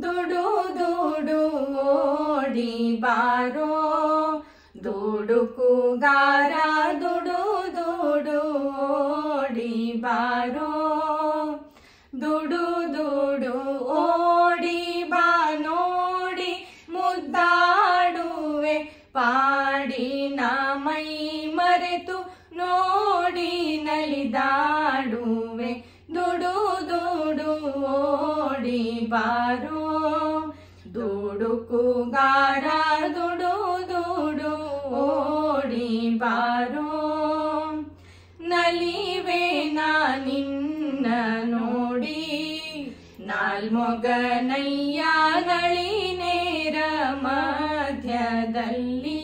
ದುಡು ದುಡು ಓಡಿ ಬಾರೋ ದುಡುಕುಗಾರ ದುಡು ದುಡು ಓಡಿ ಬಾರೋ ದುಡು ದುಡು ಓಡಿ ಬಾ ನೋಡಿ ಮುದ್ದಾಡುವೆ ಪಾಡಿನ ಮೈ ಮರೆತು ನೋಡಿ ನಲಿದಾಡುವೆ ದುಡು ದುಡು ಓಡಿ ಬಾರೋ ದುಡುಕುಗಾರ ದುಡು ದುಡು ಓಡಿ ಬಾರೋ ನಲಿವೆ ನಿನ್ನ ನೋಡಿ ನಾಲ್ಮೊಗನಯ್ಯ ನಳಿನೇರ ಮಧ್ಯದಲ್ಲಿ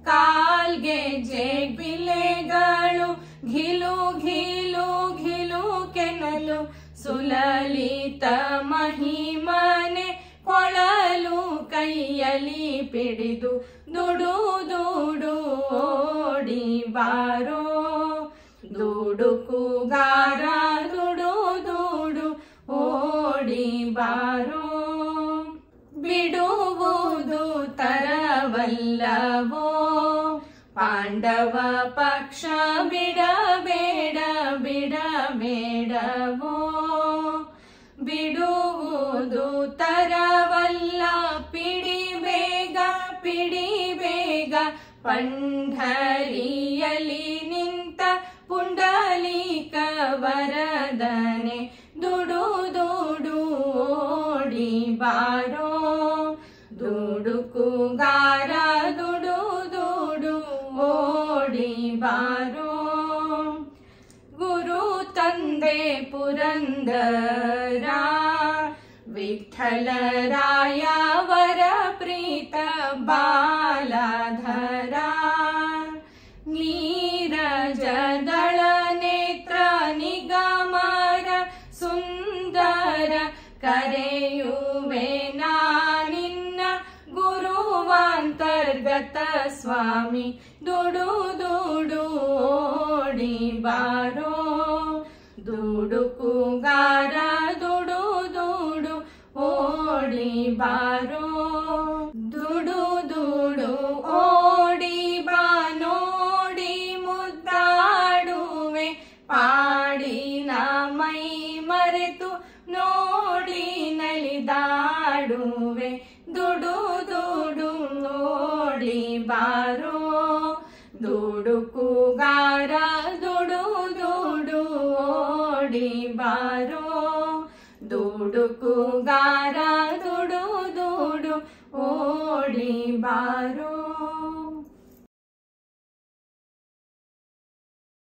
ಕಾಲ್ಗೆಜ್ಜೆ ಬಿಲೆಗಳು ಘಿಲು ಘಿಲು ಘಿಲು ಕೆನಲು ಸುಲಲಿತ ಮಹಿಮನೆ ಕೊಳಲು ಕೈಯಲ್ಲಿ ಪಿಡಿದು ದುಡು ದುಡು ಓಡಿ ಬಾರೋ ದುಡುಕುಗಾರ ದುಡು ದುಡು ಓಡಿ ಬಾರೋ ಬಿಡುವುದು ತರವಲ್ಲವೋ ಪಾಂಡವ ಪಕ್ಷ ಬಿಡಬೇಡ ಬಿಡಬೇಡವೋ ಬಿಡುವುದು ತರವಲ್ಲ ಪಿಡಿ ಬೇಗ ಪಂಢರಿಯಲ್ಲಿ ನಿಂತ ಪುಂಡಲೀಕ ವರದನೆ ದುಡು ದುಡು ಓಡಿ ಬಾರೋ ದುಡುಕುಗಾರ ದುಡು ದುಡು ಓಡಿ ಬಾರೋ ಗುರು ತಂದೆ ಪುರಂದರ ವಿಠಲರಾಯ ವರ ಪ್ರೀತ ಬಾಲಧರ ನೀರಜದಳ ನೇತ್ರ ನಿಗಮರ ಸುಂದರ ಕರೆಯುವೆ ನಿನ್ನ ಗುರುವಾಂತರ್ಗತ ಸ್ವಾಮಿ ದುಡು ದುಡು ಓಡಿ ಬಾರೋ ದುಡುಕುಗಾರ ದುಡು ದುಡು ಓಡಿ ಬಾರೋ ದುಡು ದುಡು ಓಡಿ ಬಾ ನೋಡಿ ಮುದ್ದಾಡುವೆ ಪಾಡಿನ ಮೈ ಮರೆತು ನೋಡಿ ನಲಿದಾಡುವೆ ದುಡು ದುಡು ಓಡಿ ಬಾರೋ ದುಡುಕುಗಾರ ದುಡು ದುಡು ಓಡಿ ಬಾರೋ ದುಡುಕುಗಾರ ದುಡು ದುಡು ಓಡಿ ಬಾರೋ.